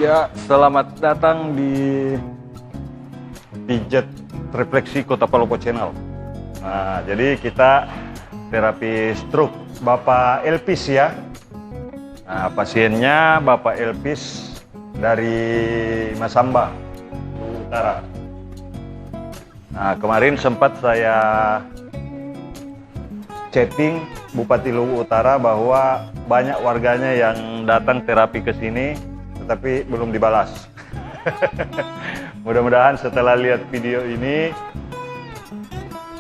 Ya, selamat datang di Pijat Refleksi Kota Palopo Channel. Nah, jadi kita terapi stroke Bapak Elpis ya. Nah, pasiennya Bapak Elpis dari Masamba, Luwu Utara. Nah, kemarin sempat saya chatting Bupati Luwu Utara bahwa banyak warganya yang datang terapi ke sini tetapi belum dibalas. Mudah-mudahan setelah lihat video ini,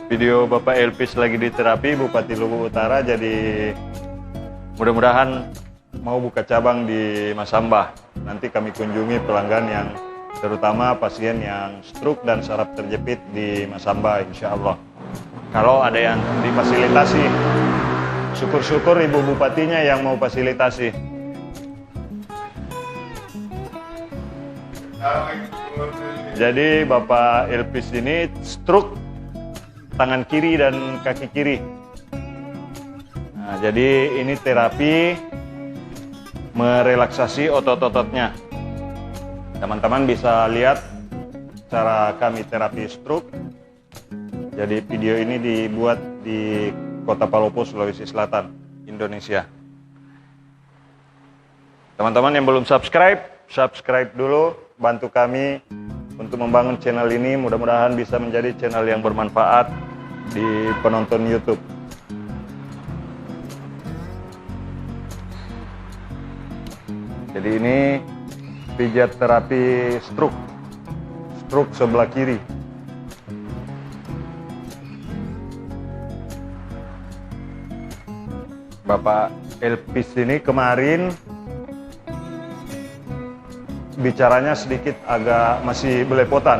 video Bapak Elpis lagi di terapi Bupati Luwu Utara, jadi mudah-mudahan mau buka cabang di Masamba. Nanti kami kunjungi pelanggan yang terutama pasien yang stroke dan saraf terjepit di Masamba, insya Allah. Kalau ada yang difasilitasi, syukur-syukur Ibu Bupatinya yang mau fasilitasi. Jadi Bapak Elpis ini stroke tangan kiri dan kaki kiri. Nah, jadi ini terapi merelaksasi otot-ototnya. Teman-teman bisa lihat cara kami terapi stroke. Jadi video ini dibuat di Kota Palopo, Sulawesi Selatan, Indonesia. Teman-teman yang belum subscribe dulu, bantu kami untuk membangun channel ini. Mudah-mudahan bisa menjadi channel yang bermanfaat di penonton YouTube. Jadi ini pijat terapi stroke sebelah kiri. Bapak Elpis ini kemarin bicaranya sedikit agak masih belepotan.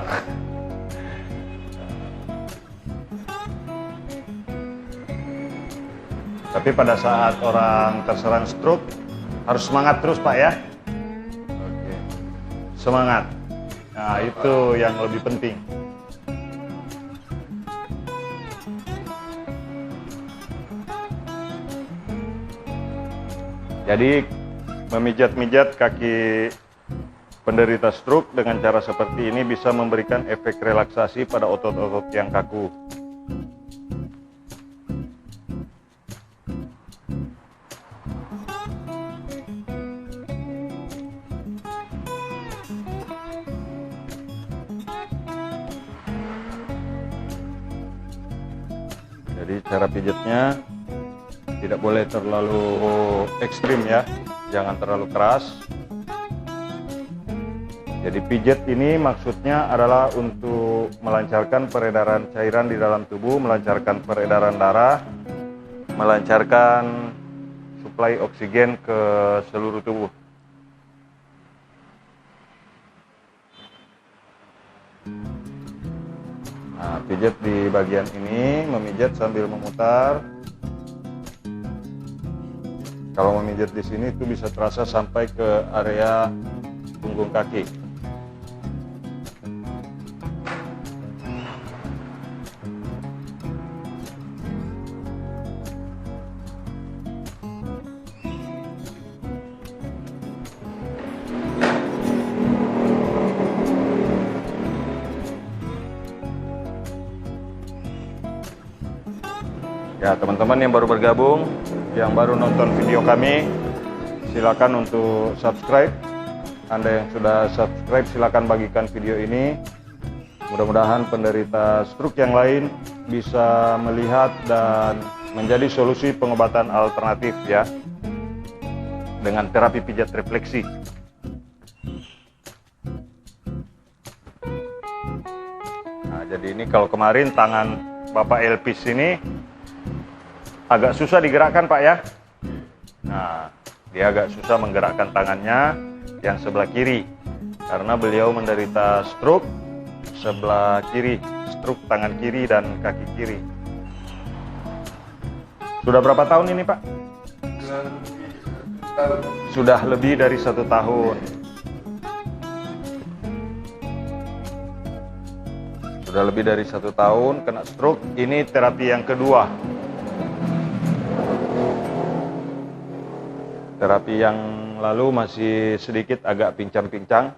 Tapi pada saat orang terserang stroke harus semangat terus Pak ya. Oke. Semangat. Nah, itu yang lebih penting. Jadi memijat-mijat kaki penderita stroke dengan cara seperti ini bisa memberikan efek relaksasi pada otot-otot yang kaku. Jadi cara pijatnya tidak boleh terlalu ekstrim ya, jangan terlalu keras. Jadi pijat ini maksudnya adalah untuk melancarkan peredaran cairan di dalam tubuh, melancarkan peredaran darah, melancarkan suplai oksigen ke seluruh tubuh. Nah, pijat di bagian ini, memijat sambil memutar. Kalau memijat di sini itu bisa terasa sampai ke area punggung kaki. Ya, teman-teman yang baru bergabung, yang baru nonton video kami, silakan untuk subscribe. Anda yang sudah subscribe, silakan bagikan video ini. Mudah-mudahan penderita stroke yang lain bisa melihat dan menjadi solusi pengobatan alternatif ya, dengan terapi pijat refleksi. Nah, jadi ini kalau kemarin tangan Bapak Elpis ini agak susah digerakkan Pak ya. Nah, dia agak susah menggerakkan tangannya yang sebelah kiri karena beliau menderita stroke sebelah kiri, stroke tangan kiri dan kaki kiri. Sudah berapa tahun ini Pak? Sudah lebih dari 1 tahun. Sudah lebih dari 1 tahun kena stroke. Ini terapi yang kedua. Terapi yang lalu masih sedikit agak pincang-pincang.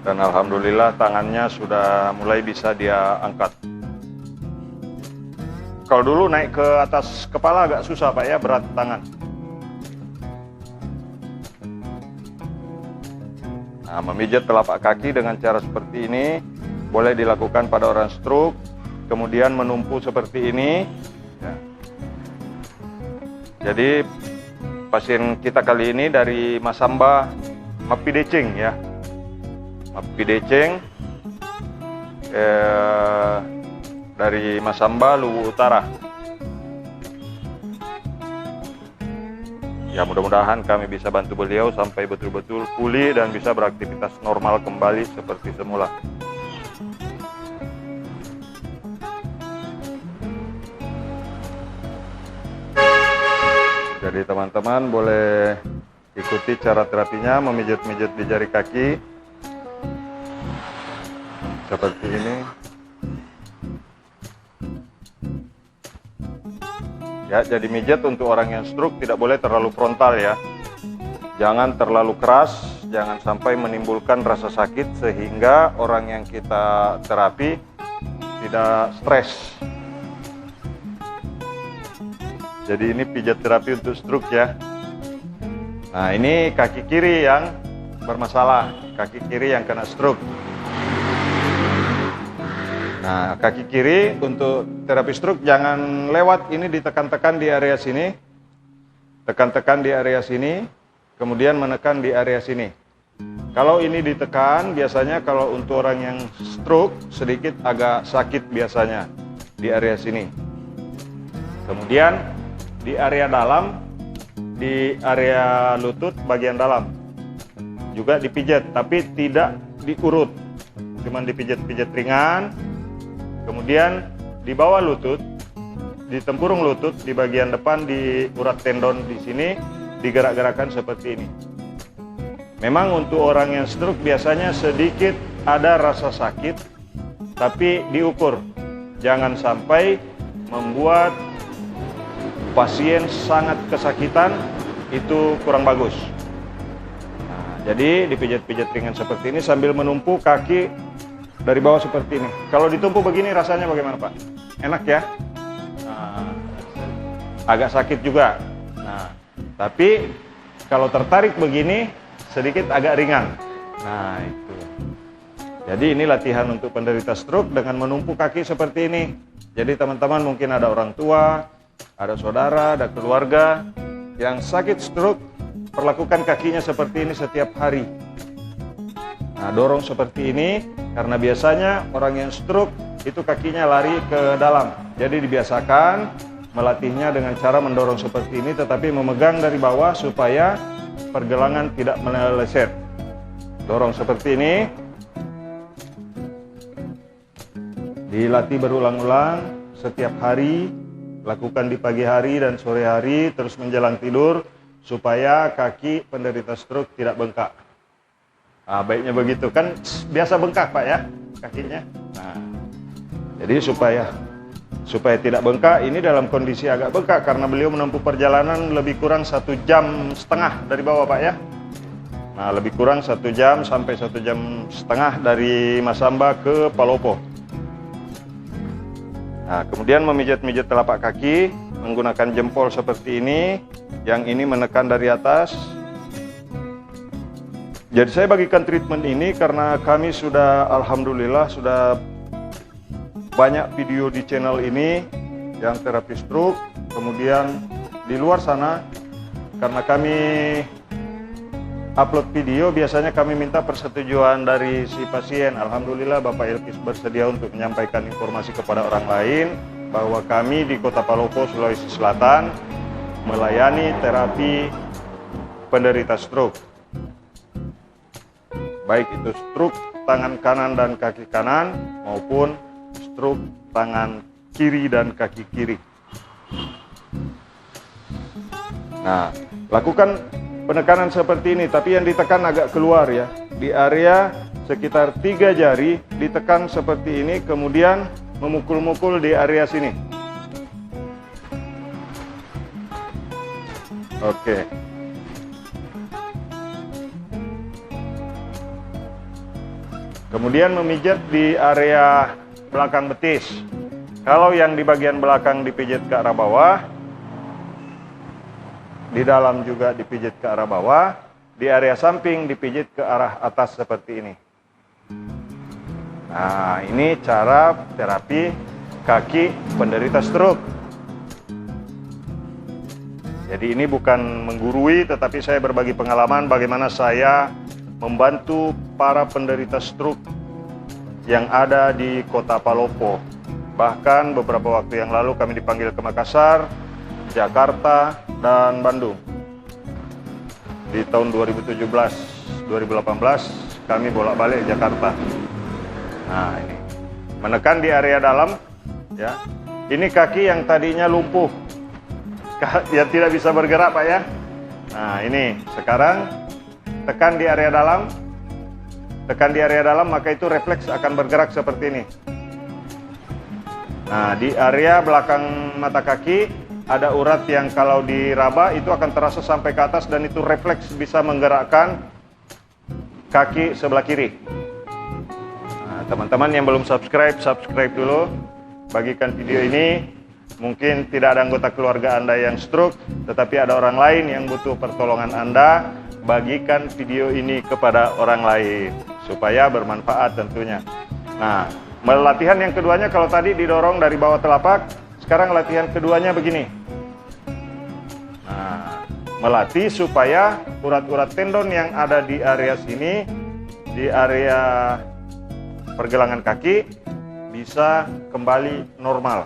Dan alhamdulillah tangannya sudah mulai bisa dia angkat. Kalau dulu naik ke atas kepala agak susah Pak ya, berat tangan. Nah, memijat telapak kaki dengan cara seperti ini boleh dilakukan pada orang stroke. Kemudian menumpu seperti ini ya. Jadi pasien kita kali ini dari Masamba Mapideceng ya, Mapideceng dari Masamba Luwu Utara ya. Mudah-mudahan kami bisa bantu beliau sampai betul-betul pulih dan bisa beraktivitas normal kembali seperti semula. Jadi teman-teman boleh ikuti cara terapinya, memijat-mijat di jari kaki seperti ini ya. Jadi mijat untuk orang yang stroke tidak boleh terlalu frontal ya, jangan terlalu keras, jangan sampai menimbulkan rasa sakit sehingga orang yang kita terapi tidak stres. Jadi ini pijat terapi untuk stroke ya. Nah, ini kaki kiri yang bermasalah, kaki kiri yang kena stroke. Nah, kaki kiri untuk terapi stroke jangan lewat, ini ditekan-tekan di area sini. Tekan-tekan di area sini, kemudian menekan di area sini. Kalau ini ditekan, biasanya kalau untuk orang yang stroke sedikit agak sakit biasanya di area sini. Kemudian di area dalam, di area lutut bagian dalam juga dipijat, tapi tidak diurut, cuman dipijat-pijat ringan. Kemudian di bawah lutut, di tempurung lutut, di bagian depan, di urat tendon di sini digerak-gerakkan seperti ini. Memang untuk orang yang stroke biasanya sedikit ada rasa sakit, tapi diukur, jangan sampai membuat pasien sangat kesakitan, itu kurang bagus. Nah, jadi dipijat-pijat ringan seperti ini sambil menumpu kaki dari bawah seperti ini. Kalau ditumpu begini rasanya bagaimana Pak? Enak ya? Nah, agak sakit juga. Nah, tapi kalau tertarik begini sedikit agak ringan. Nah itu. Jadi ini latihan untuk penderita stroke dengan menumpu kaki seperti ini. Jadi teman-teman mungkin ada orang tua, ada saudara, ada keluarga yang sakit stroke, perlakukan kakinya seperti ini setiap hari. Nah, dorong seperti ini, karena biasanya orang yang stroke itu kakinya lari ke dalam. Jadi dibiasakan melatihnya dengan cara mendorong seperti ini, tetapi memegang dari bawah supaya pergelangan tidak meleset. Dorong seperti ini, dilatih berulang-ulang setiap hari. Lakukan di pagi hari dan sore hari, terus menjelang tidur, supaya kaki penderita stroke tidak bengkak. Nah, baiknya begitu, kan biasa bengkak Pak ya, kakinya. Nah, jadi supaya tidak bengkak, ini dalam kondisi agak bengkak, karena beliau menempuh perjalanan lebih kurang 1,5 jam dari bawah Pak ya. Nah, lebih kurang 1 jam sampai 1,5 jam dari Masamba ke Palopo. Nah, kemudian memijat-mijat telapak kaki menggunakan jempol seperti ini, yang ini menekan dari atas. Jadi saya bagikan treatment ini karena kami sudah, alhamdulillah, sudah banyak video di channel ini yang terapi stroke. Kemudian di luar sana, karena kami upload video, biasanya kami minta persetujuan dari si pasien. Alhamdulillah Bapak Elkis bersedia untuk menyampaikan informasi kepada orang lain bahwa kami di Kota Palopo, Sulawesi Selatan melayani terapi penderita stroke. Baik itu stroke tangan kanan dan kaki kanan maupun stroke tangan kiri dan kaki kiri. Nah, lakukan penekanan seperti ini, tapi yang ditekan agak keluar ya. Di area sekitar 3 jari ditekan seperti ini, kemudian memukul-mukul di area sini. Oke. Kemudian memijat di area belakang betis. Kalau yang di bagian belakang dipijat ke arah bawah, di dalam juga dipijat ke arah bawah, di area samping dipijat ke arah atas seperti ini. Nah, ini cara terapi kaki penderita stroke. Jadi ini bukan menggurui, tetapi saya berbagi pengalaman bagaimana saya membantu para penderita stroke yang ada di Kota Palopo. Bahkan beberapa waktu yang lalu kami dipanggil ke Makassar, Jakarta, dan Bandung. Di tahun 2017-2018 kami bolak-balik Jakarta. Nah, ini menekan di area dalam, ya. Ini kaki yang tadinya lumpuh, yang tidak bisa bergerak, Pak, ya. Nah, ini sekarang tekan di area dalam, tekan di area dalam, maka itu refleks akan bergerak seperti ini. Nah, di area belakang mata kaki ada urat yang kalau diraba itu akan terasa sampai ke atas dan itu refleks bisa menggerakkan kaki sebelah kiri. Nah, teman-teman yang belum subscribe, subscribe dulu. Bagikan video ini. Mungkin tidak ada anggota keluarga Anda yang stroke, tetapi ada orang lain yang butuh pertolongan Anda. Bagikan video ini kepada orang lain supaya bermanfaat tentunya. Nah, latihan yang keduanya, kalau tadi didorong dari bawah telapak, sekarang latihan keduanya begini. Nah, melatih supaya urat-urat tendon yang ada di area sini, di area pergelangan kaki, bisa kembali normal.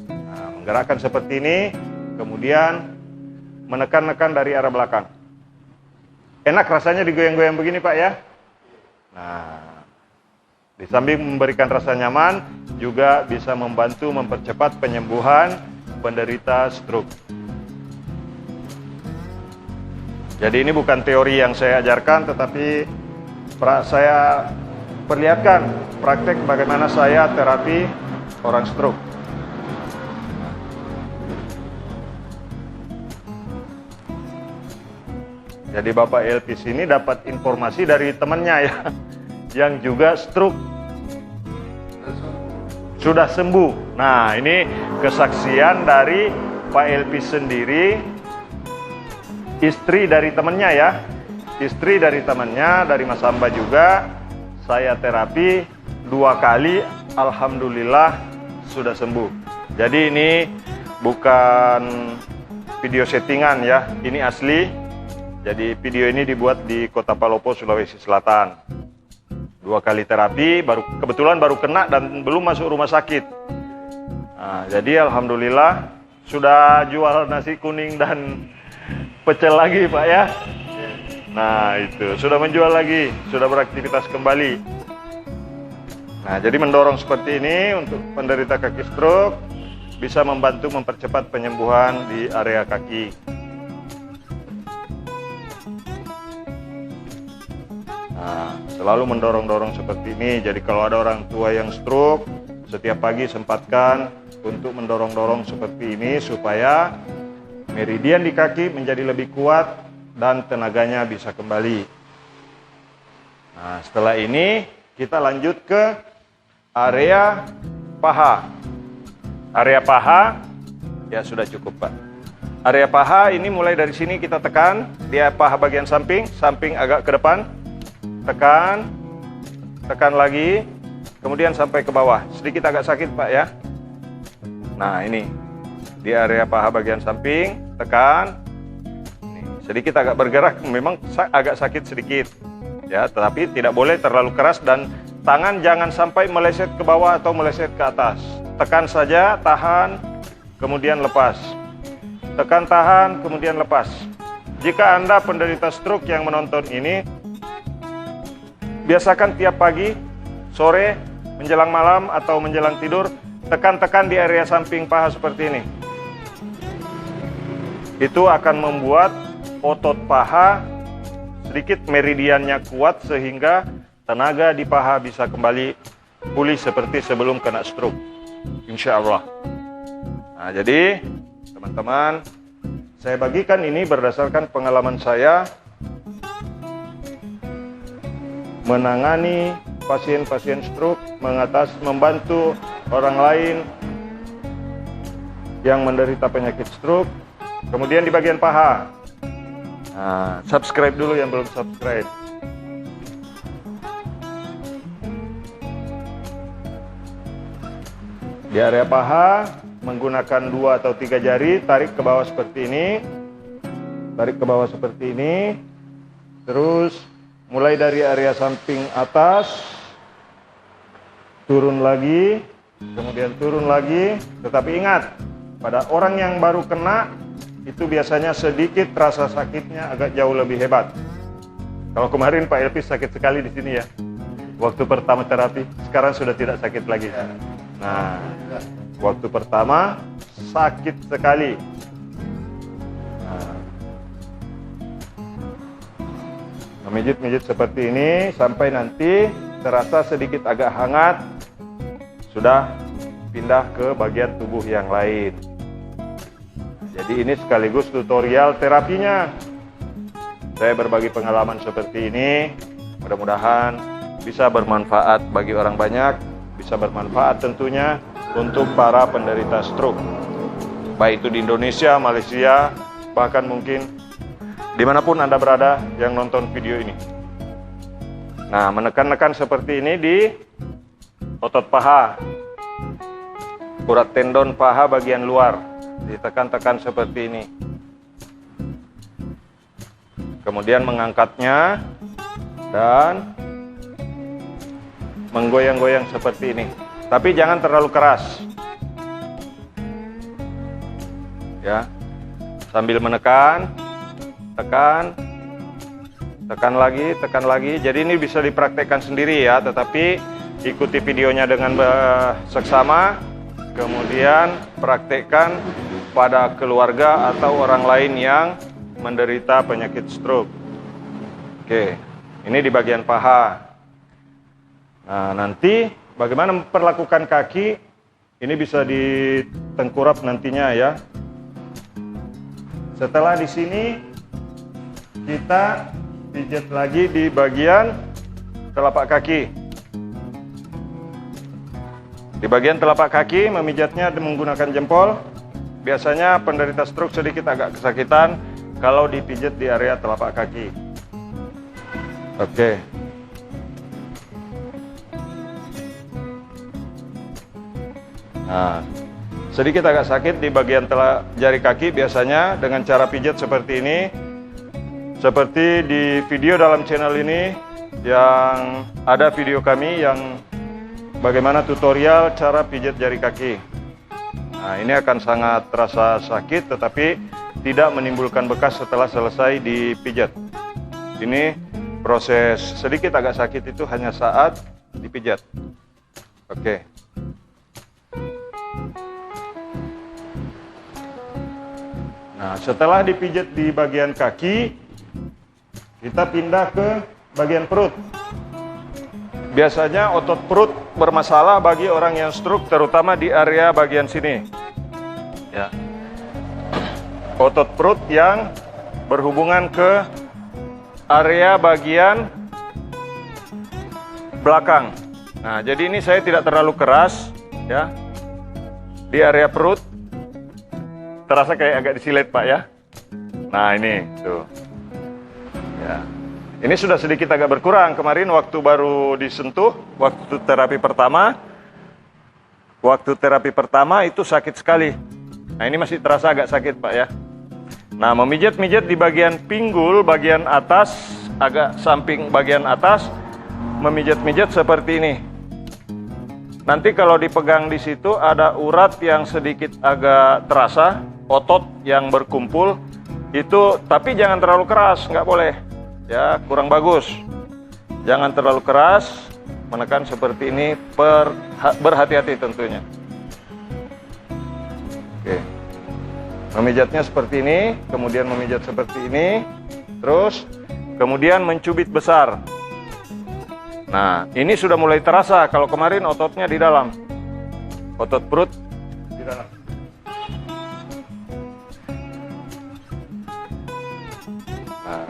Nah, menggerakkan seperti ini, kemudian menekan-nekan dari arah belakang. Enak rasanya digoyang-goyang begini, Pak, ya. Nah, di samping memberikan rasa nyaman, juga bisa membantu mempercepat penyembuhan penderita stroke. Jadi ini bukan teori yang saya ajarkan, tetapi saya perlihatkan praktek bagaimana saya terapi orang stroke. Jadi Bapak Elpis ini dapat informasi dari temannya, ya, yang juga stroke, sudah sembuh. Nah, ini kesaksian dari Pak Elpis sendiri, istri dari temannya, ya, istri dari temannya, dari Mas Hamba juga. Saya terapi 2 kali, alhamdulillah sudah sembuh. Jadi ini bukan video settingan, ya, ini asli. Jadi video ini dibuat di Kota Palopo, Sulawesi Selatan. 2 kali terapi, kebetulan baru kena dan belum masuk rumah sakit. Nah, jadi alhamdulillah sudah jual nasi kuning dan pecel lagi, Pak, ya. Nah, itu sudah menjual lagi, sudah beraktivitas kembali. Nah, jadi mendorong seperti ini untuk penderita kaki stroke bisa membantu mempercepat penyembuhan di area kaki. Nah, selalu mendorong-dorong seperti ini. Jadi kalau ada orang tua yang stroke, setiap pagi sempatkan untuk mendorong-dorong seperti ini supaya meridian di kaki menjadi lebih kuat dan tenaganya bisa kembali. Nah, setelah ini kita lanjut ke area paha. Area paha, ya sudah cukup, Pak. Area paha ini mulai dari sini kita tekan, dia paha bagian samping, samping agak ke depan. Tekan, tekan lagi, kemudian sampai ke bawah. Sedikit agak sakit, Pak, ya. Nah, ini di area paha bagian samping, tekan. Ini, sedikit agak bergerak, memang agak sakit sedikit, ya. Tetapi tidak boleh terlalu keras dan tangan jangan sampai meleset ke bawah atau meleset ke atas. Tekan saja, tahan, kemudian lepas. Tekan, tahan, kemudian lepas. Jika Anda penderita stroke yang menonton ini, biasakan tiap pagi, sore, menjelang malam, atau menjelang tidur, tekan-tekan di area samping paha seperti ini. Itu akan membuat otot paha sedikit meridiannya kuat sehingga tenaga di paha bisa kembali pulih seperti sebelum kena stroke, insya Allah. Nah, jadi teman-teman, saya bagikan ini berdasarkan pengalaman saya menangani pasien-pasien stroke, membantu orang lain yang menderita penyakit stroke. Kemudian di bagian paha, nah, subscribe dulu yang belum subscribe. Di area paha menggunakan 2 atau 3 jari, tarik ke bawah seperti ini, tarik ke bawah seperti ini, terus mulai dari area samping atas, turun lagi, kemudian turun lagi. Tetapi ingat, pada orang yang baru kena itu biasanya sedikit rasa sakitnya agak jauh lebih hebat. Kalau kemarin Pak Elvis sakit sekali di sini ya, waktu pertama terapi. Sekarang sudah tidak sakit lagi. Nah, waktu pertama sakit sekali. Nah, memijit-mijit seperti ini sampai nanti terasa sedikit agak hangat, sudah pindah ke bagian tubuh yang lain. Jadi ini sekaligus tutorial terapinya. Saya berbagi pengalaman seperti ini, mudah-mudahan bisa bermanfaat bagi orang banyak, bisa bermanfaat tentunya untuk para penderita stroke, baik itu di Indonesia, Malaysia, bahkan mungkin dimanapun Anda berada yang nonton video ini. Nah, menekan-nekan seperti ini di otot paha, urat tendon paha bagian luar, ditekan-tekan seperti ini. Kemudian mengangkatnya dan menggoyang-goyang seperti ini. Tapi jangan terlalu keras. Ya. Sambil menekan, tekan, tekan lagi. Jadi ini bisa dipraktekkan sendiri ya, tetapi ikuti videonya dengan seksama, kemudian praktekkan pada keluarga atau orang lain yang menderita penyakit stroke. Oke, ini di bagian paha. Nah, nanti bagaimana memperlakukan kaki, ini bisa ditengkurap nantinya ya. Setelah di sini, kita pijat lagi di bagian telapak kaki. Di bagian telapak kaki, memijatnya menggunakan jempol. Biasanya penderita stroke sedikit agak kesakitan kalau dipijat di area telapak kaki. Oke. Nah, sedikit agak sakit di bagian jari kaki biasanya dengan cara pijat seperti ini. Seperti di video dalam channel ini yang ada video kami yang bagaimana tutorial cara pijat jari kaki. Nah, ini akan sangat terasa sakit tetapi tidak menimbulkan bekas setelah selesai dipijat. Ini proses sedikit agak sakit itu hanya saat dipijat. Oke. Nah, setelah dipijat di bagian kaki, kita pindah ke bagian perut. Biasanya otot perut bermasalah bagi orang yang stroke, terutama di area bagian sini. Ya. Otot perut yang berhubungan ke area bagian belakang. Nah, jadi ini saya tidak terlalu keras, ya. Di area perut terasa kayak agak disilet, Pak ya. Nah, ini tuh. Ya. Ini sudah sedikit agak berkurang. Kemarin waktu baru disentuh, waktu terapi pertama itu sakit sekali. Nah, ini masih terasa agak sakit, Pak ya. Nah, memijat-mijat di bagian pinggul, bagian atas, agak samping bagian atas, memijat-mijat seperti ini. Nanti kalau dipegang di situ ada urat yang sedikit agak terasa, otot yang berkumpul itu, tapi jangan terlalu keras, nggak boleh. Ya, kurang bagus. Jangan terlalu keras, menekan seperti ini, berhati-hati tentunya. Oke. Memijatnya seperti ini, kemudian memijat seperti ini, terus kemudian mencubit besar. Nah, ini sudah mulai terasa. Kalau kemarin ototnya di dalam, otot perut di dalam. Nah,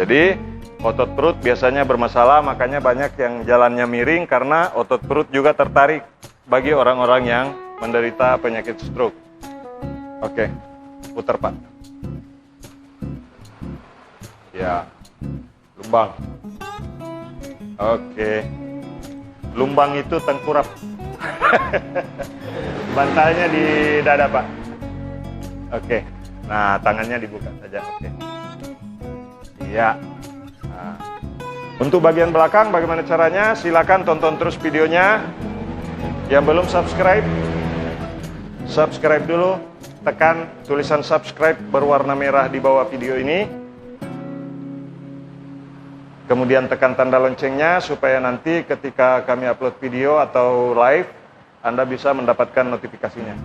jadi otot perut biasanya bermasalah, makanya banyak yang jalannya miring karena otot perut juga tertarik bagi orang-orang yang menderita penyakit stroke. Oke, putar Pak. Ya, lumbang. Oke, lumbang itu tengkurap. Bantalnya di dada Pak. Oke, nah tangannya dibuka saja. Oke. Iya. Nah, untuk bagian belakang bagaimana caranya? Silakan tonton terus videonya. Yang belum subscribe, subscribe dulu. Tekan tulisan subscribe berwarna merah di bawah video ini. Kemudian tekan tanda loncengnya supaya nanti ketika kami upload video atau live, Anda bisa mendapatkan notifikasinya.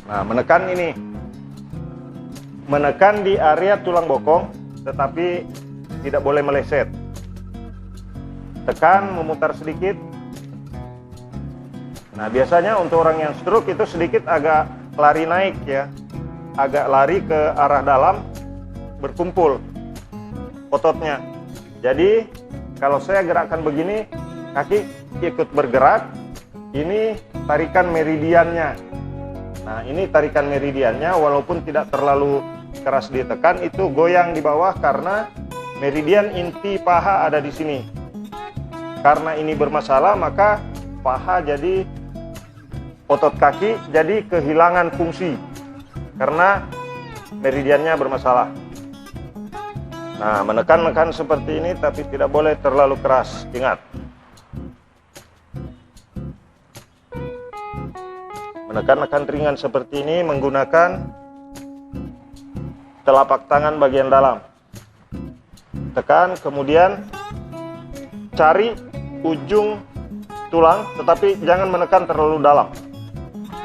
Nah, menekan ini. Menekan di area tulang bokong, tetapi tidak boleh meleset. Tekan, memutar sedikit. Nah, biasanya untuk orang yang stroke itu sedikit agak lari naik ya. Agak lari ke arah dalam, berkumpul ototnya. Jadi, kalau saya gerakkan begini, kaki ikut bergerak. Ini tarikan meridiannya. Nah, ini tarikan meridiannya, walaupun tidak terlalu keras ditekan, itu goyang di bawah karena meridian inti paha ada di sini. Karena ini bermasalah, maka paha jadi otot kaki jadi kehilangan fungsi karena meridiannya bermasalah. Nah, menekan-nekan seperti ini tapi tidak boleh terlalu keras. Ingat. Menekan-nekan ringan seperti ini menggunakan telapak tangan bagian dalam. Tekan, kemudian cari ujung tulang, tetapi jangan menekan terlalu dalam.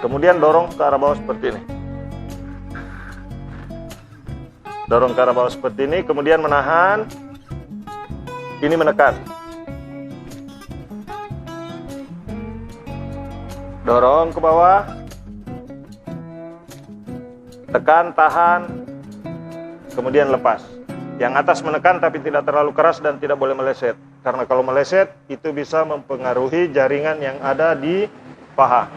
Kemudian dorong ke arah bawah seperti ini. Dorong ke arah bawah seperti ini, kemudian menahan. Ini menekan. Dorong ke bawah. Tekan, tahan. Kemudian lepas. Yang atas menekan tapi tidak terlalu keras dan tidak boleh meleset. Karena kalau meleset, itu bisa mempengaruhi jaringan yang ada di paha.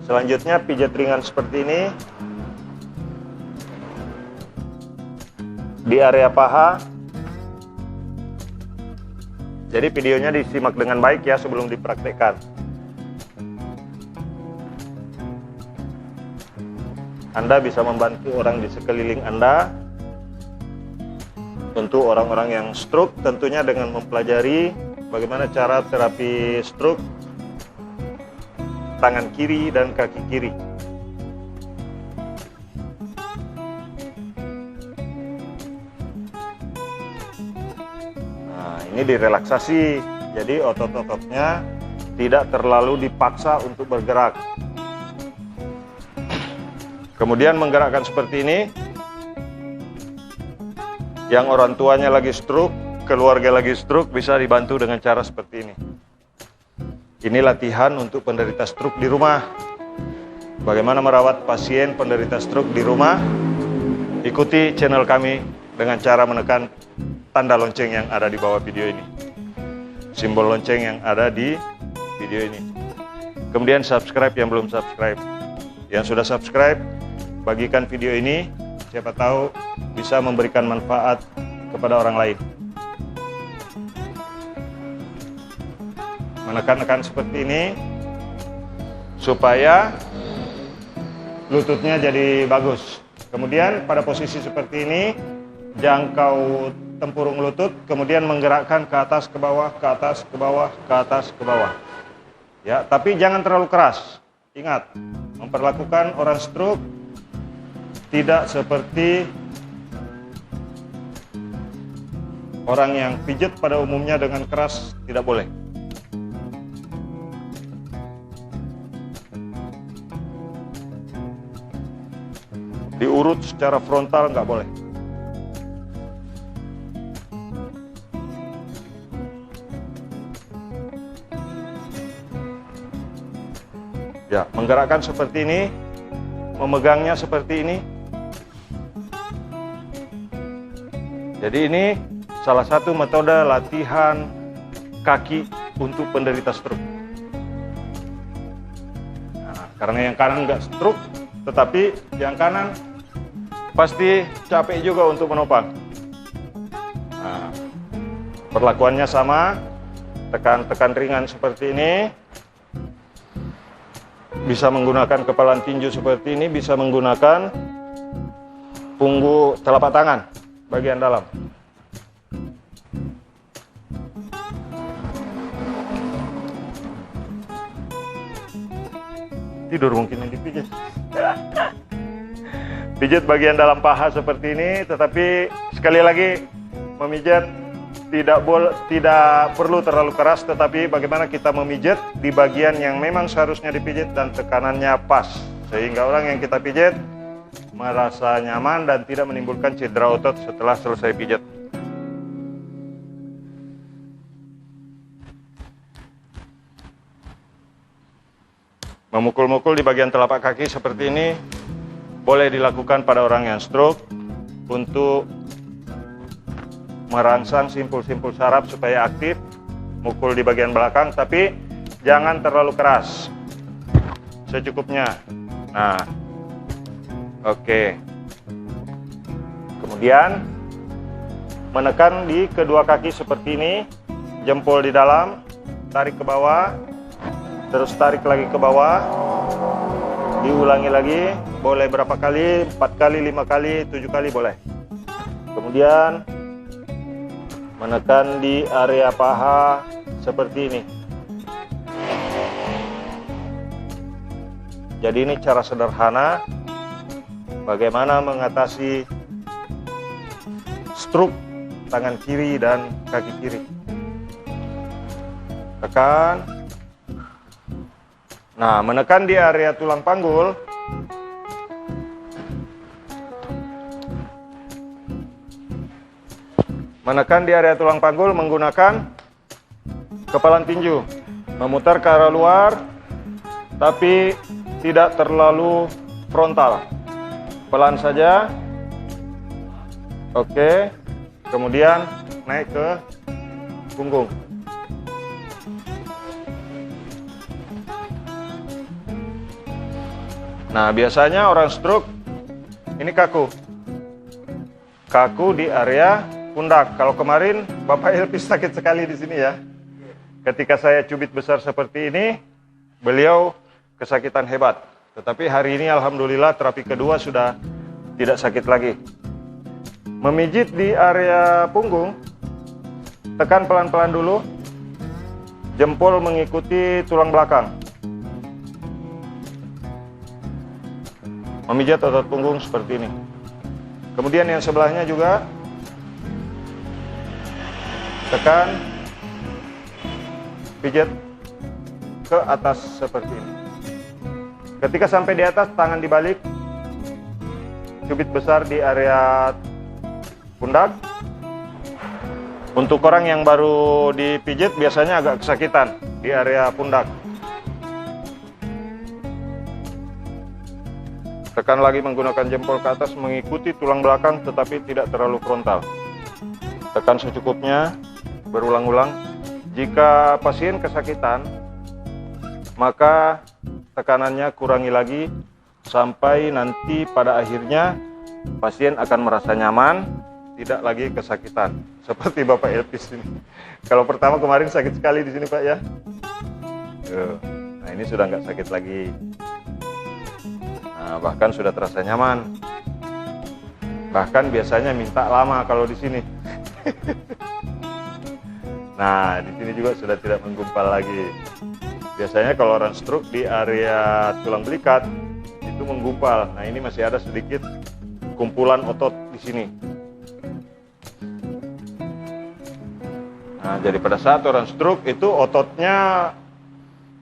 Selanjutnya pijat ringan seperti ini di area paha. Jadi videonya disimak dengan baik ya sebelum dipraktekkan. Anda bisa membantu orang di sekeliling Anda. Untuk orang-orang yang stroke tentunya dengan mempelajari bagaimana cara terapi stroke tangan kiri dan kaki kiri. Nah, ini direlaksasi, jadi otot-ototnya tidak terlalu dipaksa untuk bergerak. Kemudian menggerakkan seperti ini. Yang orang tuanya lagi stroke, keluarga lagi stroke, bisa dibantu dengan cara seperti ini. Ini latihan untuk penderita stroke di rumah. Bagaimana merawat pasien penderita stroke di rumah? Ikuti channel kami dengan cara menekan tanda lonceng yang ada di bawah video ini. Simbol lonceng yang ada di video ini. Kemudian subscribe yang belum subscribe. Yang sudah subscribe, bagikan video ini. Siapa tahu bisa memberikan manfaat kepada orang lain. Menekan-nekan seperti ini supaya lututnya jadi bagus. Kemudian pada posisi seperti ini jangkau tempurung lutut, kemudian menggerakkan ke atas ke bawah, ke atas ke bawah, ke atas ke bawah. Ya, tapi jangan terlalu keras. Ingat, memperlakukan orang stroke tidak seperti orang yang pijat pada umumnya dengan keras, tidak boleh. Diurut secara frontal nggak boleh. Ya, menggerakkan seperti ini, memegangnya seperti ini. Jadi ini salah satu metode latihan kaki untuk penderita stroke. Nah, karena yang kanan nggak stroke, tetapi yang kanan pasti capek juga untuk menopang. Nah, perlakuannya sama, tekan-tekan ringan seperti ini. Bisa menggunakan kepalan tinju seperti ini, bisa menggunakan punggung telapak tangan bagian dalam. Tidur mungkin yang dipijit. Pijit bagian dalam paha seperti ini, tetapi sekali lagi memijat tidak perlu terlalu keras, tetapi bagaimana kita memijit di bagian yang memang seharusnya dipijit dan tekanannya pas, sehingga orang yang kita pijit merasa nyaman dan tidak menimbulkan cedera otot setelah selesai pijat. Memukul-mukul di bagian telapak kaki seperti ini boleh dilakukan pada orang yang stroke untuk merangsang simpul-simpul saraf supaya aktif. Mukul di bagian belakang, tapi jangan terlalu keras, secukupnya. Nah, oke. Kemudian menekan di kedua kaki seperti ini, jempol di dalam, tarik ke bawah, terus tarik lagi ke bawah, diulangi lagi, boleh berapa kali, 4 kali, 5 kali, 7 kali boleh. Kemudian menekan di area paha seperti ini. Jadi ini cara sederhana bagaimana mengatasi stroke tangan kiri dan kaki kiri. Tekan. Nah, menekan di area tulang panggul. Menekan di area tulang panggul menggunakan kepalan tinju. Memutar ke arah luar, tapi tidak terlalu frontal. Pelan saja. Oke. Kemudian naik ke punggung. Nah, biasanya orang stroke ini kaku. Kaku di area pundak. Kalau kemarin Bapak Elpis sakit sekali di sini ya. Ketika saya cubit besar seperti ini, beliau kesakitan hebat. Tetapi hari ini alhamdulillah terapi kedua sudah tidak sakit lagi. Memijit di area punggung, tekan pelan-pelan dulu. Jempol mengikuti tulang belakang. Memijat otot punggung seperti ini. Kemudian yang sebelahnya juga tekan, pijat ke atas seperti ini. Ketika sampai di atas, tangan dibalik, cubit besar di area pundak. Untuk orang yang baru dipijit biasanya agak kesakitan di area pundak. Tekan lagi menggunakan jempol ke atas mengikuti tulang belakang tetapi tidak terlalu frontal. Tekan secukupnya. Berulang-ulang. Jika pasien kesakitan, maka tekanannya kurangi lagi sampai nanti pada akhirnya pasien akan merasa nyaman, tidak lagi kesakitan. Seperti Bapak Elpis ini. Kalau pertama kemarin sakit sekali di sini Pak ya. Nah ini sudah nggak sakit lagi. Nah, bahkan sudah terasa nyaman. Bahkan biasanya minta lama kalau di sini. Nah, di sini juga sudah tidak menggumpal lagi. Biasanya kalau orang stroke di area tulang belikat itu menggumpal. Nah, ini masih ada sedikit kumpulan otot di sini. Nah, jadi pada saat orang stroke itu ototnya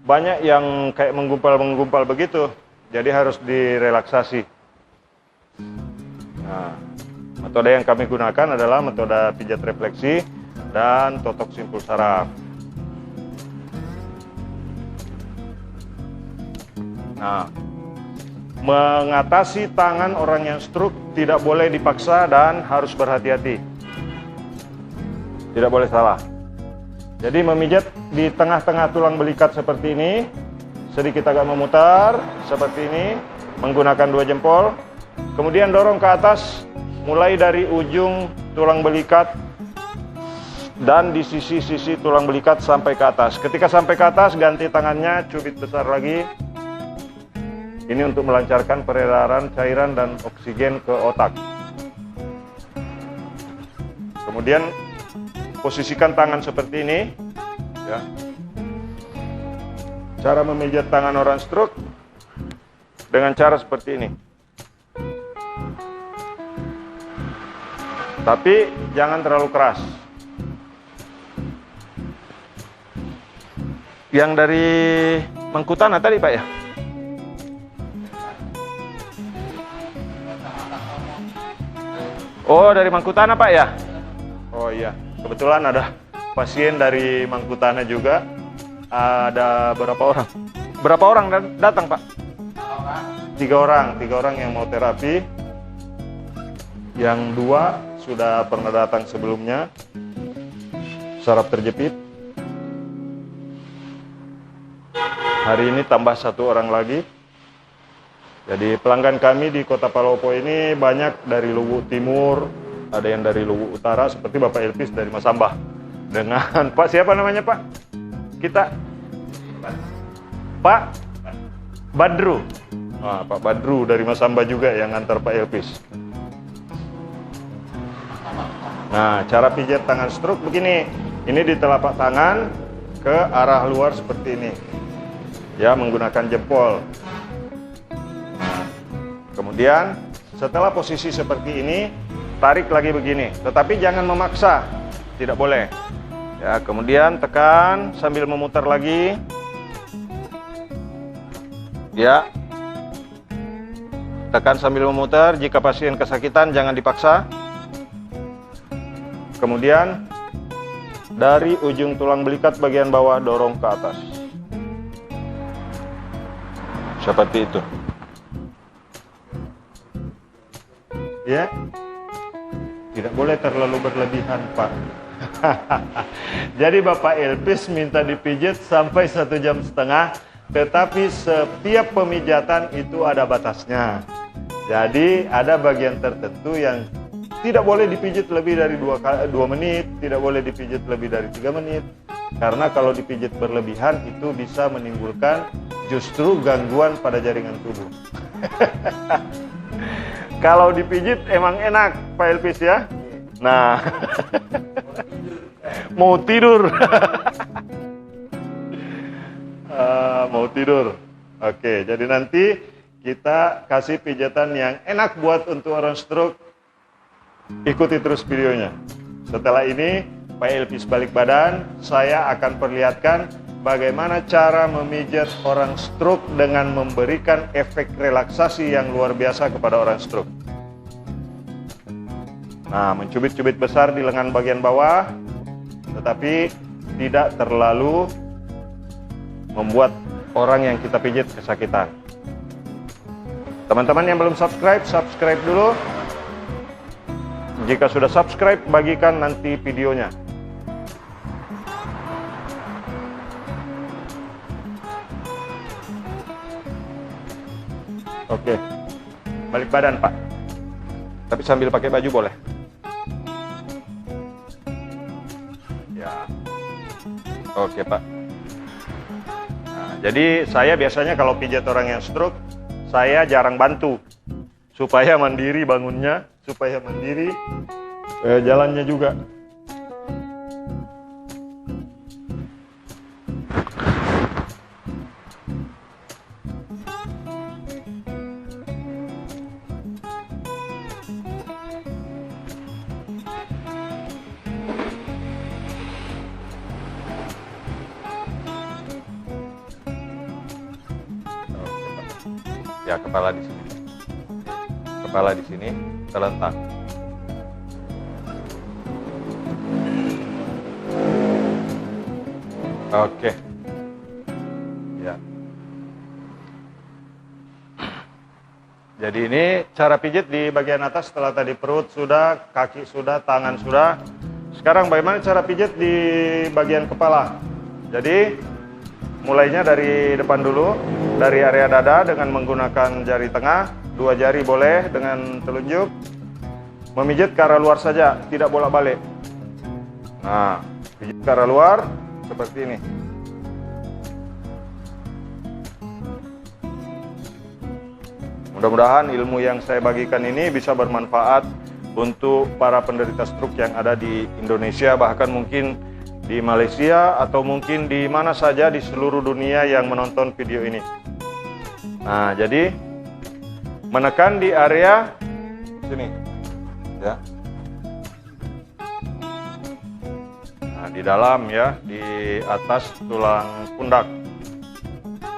banyak yang kayak menggumpal-menggumpal begitu. Jadi harus direlaksasi. Nah, metode yang kami gunakan adalah metode pijat refleksi dan totok simpul saraf. Nah, mengatasi tangan orang yang stroke tidak boleh dipaksa dan harus berhati-hati. Tidak boleh salah. Jadi memijat di tengah-tengah tulang belikat seperti ini, sedikit agak memutar seperti ini, menggunakan 2 jempol. Kemudian dorong ke atas, mulai dari ujung tulang belikat dan di sisi-sisi tulang belikat sampai ke atas. Ketika sampai ke atas, ganti tangannya, cubit besar lagi. Ini untuk melancarkan peredaran cairan dan oksigen ke otak. Kemudian posisikan tangan seperti ini, ya. Cara memijat tangan orang stroke dengan cara seperti ini. Tapi jangan terlalu keras. Yang dari Mangkutana tadi Pak ya? Oh, dari Mangkutana Pak ya? Oh iya, kebetulan ada pasien dari Mangkutana juga. Ada berapa orang? Berapa orang datang Pak? 3 orang yang mau terapi. Yang 2 sudah pernah datang sebelumnya, saraf terjepit. Hari ini tambah 1 orang lagi. Jadi pelanggan kami di Kota Palopo ini banyak dari Luwu Timur, ada yang dari Luwu Utara, seperti Bapak Elpis dari Masambah. Dengan Pak siapa namanya Pak? Kita Pak Badru. Nah, Pak Badru dari Masambah juga yang antar Pak Elpis. Nah, cara pijat tangan stroke begini. Ini di telapak tangan ke arah luar seperti ini. Ya, menggunakan jempol. Kemudian setelah posisi seperti ini, tarik lagi begini. Tetapi jangan memaksa, tidak boleh. Ya, kemudian tekan sambil memutar lagi. Ya, tekan sambil memutar. Jika pasien kesakitan, jangan dipaksa. Kemudian dari ujung tulang belikat bagian bawah dorong ke atas. Seperti itu. Ya, tidak boleh terlalu berlebihan Pak. Jadi Bapak Elpis minta dipijit sampai 1,5 jam, tetapi setiap pemijatan itu ada batasnya. Jadi ada bagian tertentu yang tidak boleh dipijit lebih dari 2 menit, tidak boleh dipijit lebih dari 3 menit. Karena kalau dipijit berlebihan itu bisa menimbulkan justru gangguan pada jaringan tubuh. Kalau dipijit emang enak Pak Elpis ya. Nah, mau tidur. Mau tidur. Oke, jadi nanti kita kasih pijatan yang enak buat untuk orang stroke. Ikuti terus videonya. Setelah ini Pak Elpis balik badan, saya akan perlihatkan bagaimana cara memijat orang stroke dengan memberikan efek relaksasi yang luar biasa kepada orang stroke. Nah, mencubit-cubit besar di lengan bagian bawah, tetapi tidak terlalu membuat orang yang kita pijit kesakitan. Teman-teman yang belum subscribe, subscribe dulu. Jika sudah subscribe, bagikan nanti videonya. Oke, balik badan Pak. Tapi sambil pakai baju boleh. Ya. Oke Pak. Nah, jadi saya biasanya kalau pijat orang yang stroke, saya jarang bantu. Supaya mandiri bangunnya, supaya mandiri jalannya juga. Ya, kepala di sini. Kepala di sini terletak. Oke. Ya. Jadi ini cara pijit di bagian atas. Setelah tadi perut sudah, kaki sudah, tangan sudah. Sekarang bagaimana cara pijit di bagian kepala? Jadi mulainya dari depan dulu, dari area dada dengan menggunakan jari tengah, 2 jari boleh dengan telunjuk. Memijit ke arah luar saja, tidak bolak-balik. Nah, pijit ke arah luar seperti ini. Mudah-mudahan ilmu yang saya bagikan ini bisa bermanfaat untuk para penderita stroke yang ada di Indonesia, bahkan mungkin di Malaysia atau mungkin di mana saja di seluruh dunia yang menonton video ini. Nah, jadi menekan di area sini, ya. Nah, di dalam ya, di atas tulang pundak.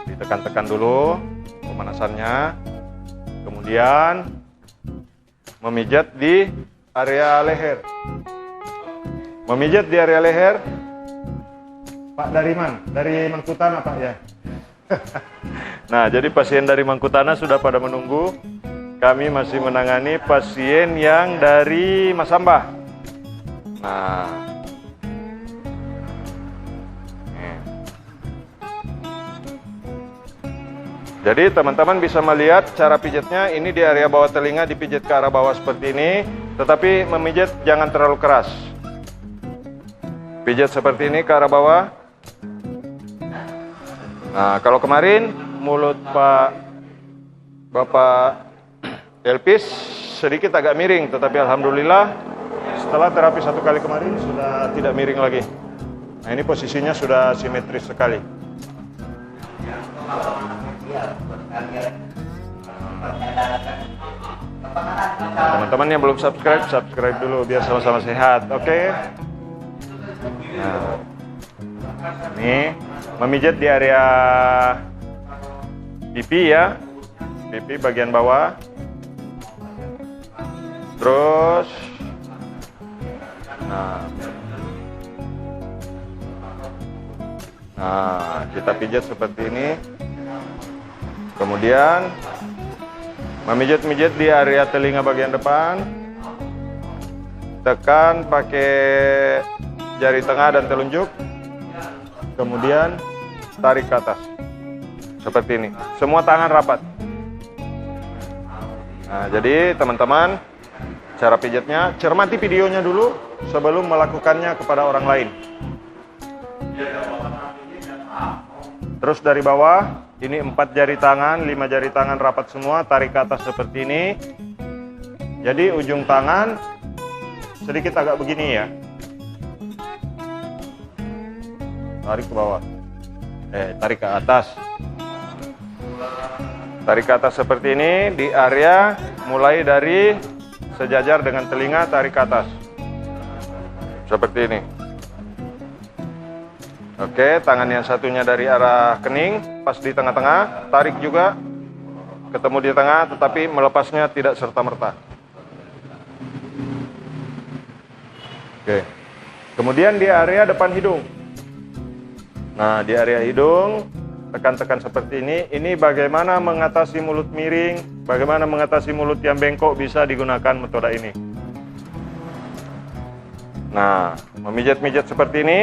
Ditekan-tekan dulu pemanasannya. Kemudian memijat di area leher. Memijat di area leher. Pak dari mana? Dari Mangkutana Pak ya? Nah, jadi pasien dari Mangkutana sudah pada menunggu. Kami masih menangani pasien yang dari Masambah. Nah, jadi teman-teman bisa melihat cara pijatnya. Ini di area bawah telinga dipijat ke arah bawah seperti ini. Tetapi memijat jangan terlalu keras. Pijat seperti ini ke arah bawah. Nah, kalau kemarin mulut Bapak Elpis sedikit agak miring. Tetapi Alhamdulillah setelah terapi 1 kali kemarin sudah tidak miring lagi. Nah, ini posisinya sudah simetris sekali. Teman-teman yang belum subscribe, subscribe dulu biar sama-sama sehat, oke? Nah, ini memijat di area pipi ya, pipi bagian bawah. Terus, nah, kita pijat seperti ini. Kemudian memijat-mijat di area telinga bagian depan. Tekan pakai jari tengah dan telunjuk. Kemudian tarik ke atas. Seperti ini. Semua tangan rapat. Nah, jadi teman-teman, cara pijatnya, cermati videonya dulu sebelum melakukannya kepada orang lain. Terus dari bawah. Ini 4 jari tangan, 5 jari tangan rapat semua, tarik ke atas seperti ini. Jadi ujung tangan sedikit agak begini ya. Tarik ke bawah. Tarik ke atas. Tarik ke atas seperti ini, di area mulai dari sejajar dengan telinga, tarik ke atas. Seperti ini. Oke, tangan yang satunya dari arah kening, pas di tengah-tengah, tarik juga, ketemu di tengah, tetapi melepasnya tidak serta-merta. Oke, kemudian di area depan hidung. Nah, di area hidung, tekan-tekan seperti ini bagaimana mengatasi mulut miring, bagaimana mengatasi mulut yang bengkok, bisa digunakan metode ini. Nah, memijat-mijat seperti ini.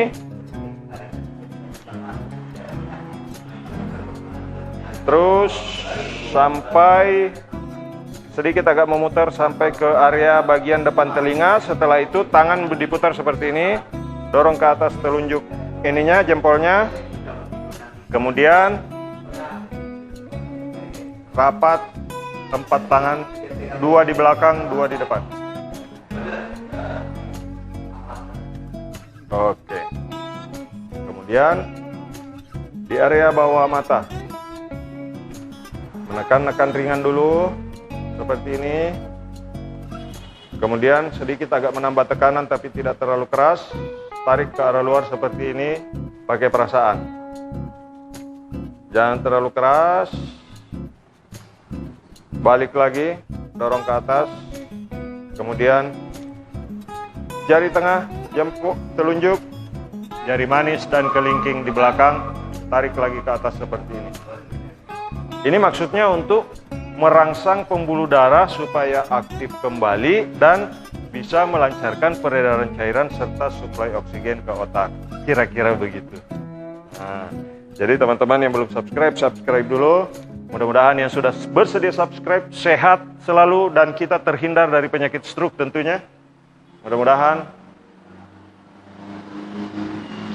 Terus sampai sedikit agak memutar sampai ke area bagian depan telinga. Setelah itu tangan diputar seperti ini, dorong ke atas telunjuk ininya, jempolnya. Kemudian rapat tempat tangan, 2 di belakang, 2 di depan. Oke. Kemudian di area bawah mata. Menekan-nekan ringan dulu seperti ini. Kemudian sedikit agak menambah tekanan tapi tidak terlalu keras. Tarik ke arah luar seperti ini, pakai perasaan. Jangan terlalu keras. Balik lagi, dorong ke atas. Kemudian jari tengah, jempol, telunjuk, jari manis dan kelingking di belakang, tarik lagi ke atas seperti ini. Ini maksudnya untuk merangsang pembuluh darah supaya aktif kembali dan bisa melancarkan peredaran cairan serta suplai oksigen ke otak. Kira-kira begitu. Nah, jadi teman-teman yang belum subscribe, subscribe dulu. Mudah-mudahan yang sudah bersedia subscribe sehat selalu dan kita terhindar dari penyakit stroke tentunya. Mudah-mudahan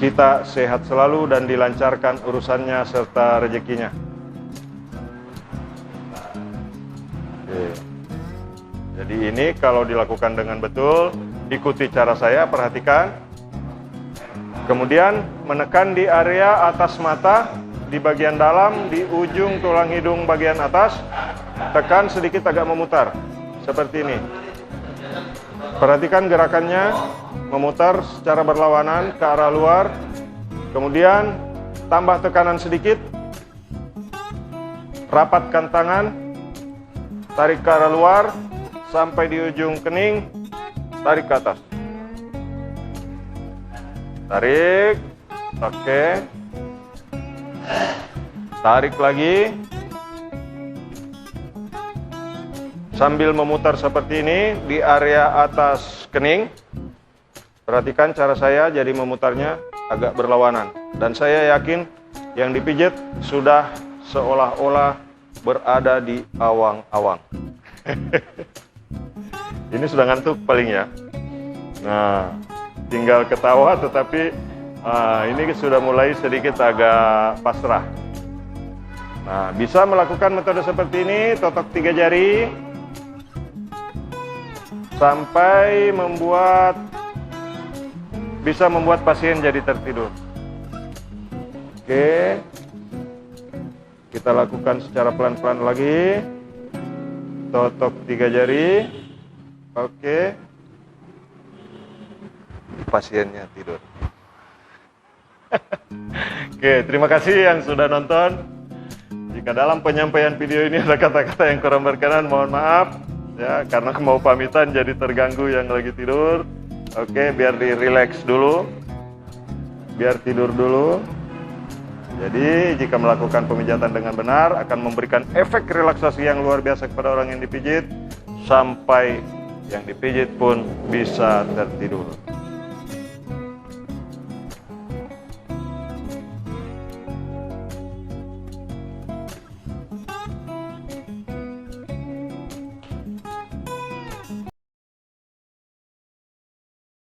kita sehat selalu dan dilancarkan urusannya serta rezekinya. Oke. Jadi ini kalau dilakukan dengan betul, ikuti cara saya, perhatikan. Kemudian menekan di area atas mata, di bagian dalam, di ujung tulang hidung bagian atas, tekan sedikit agak memutar, seperti ini. Perhatikan gerakannya, memutar secara berlawanan ke arah luar, kemudian tambah tekanan sedikit, rapatkan tangan, tarik ke arah luar, sampai di ujung kening, tarik ke atas. Tarik, oke. Tarik lagi. Sambil memutar seperti ini di area atas kening. Perhatikan cara saya jadi memutarnya agak berlawanan. Dan saya yakin yang dipijit sudah seolah-olah berada di awang-awang. Ini sudah ngantuk paling ya. Nah, tinggal ketawa tetapi ini sudah mulai sedikit agak pasrah. Nah, bisa melakukan metode seperti ini, totok 3 jari sampai bisa membuat pasien jadi tertidur. Oke, kita lakukan secara pelan-pelan lagi. Totok 3 jari. Oke, pasiennya tidur. Oke, terima kasih yang sudah nonton. Jika dalam penyampaian video ini ada kata-kata yang kurang berkenan, mohon maaf ya, karena mau pamitan jadi terganggu yang lagi tidur. Oke, biar di relax dulu, biar tidur dulu. Jadi jika melakukan pemijatan dengan benar akan memberikan efek relaksasi yang luar biasa kepada orang yang dipijit, sampai yang dipijit pun bisa tertidur.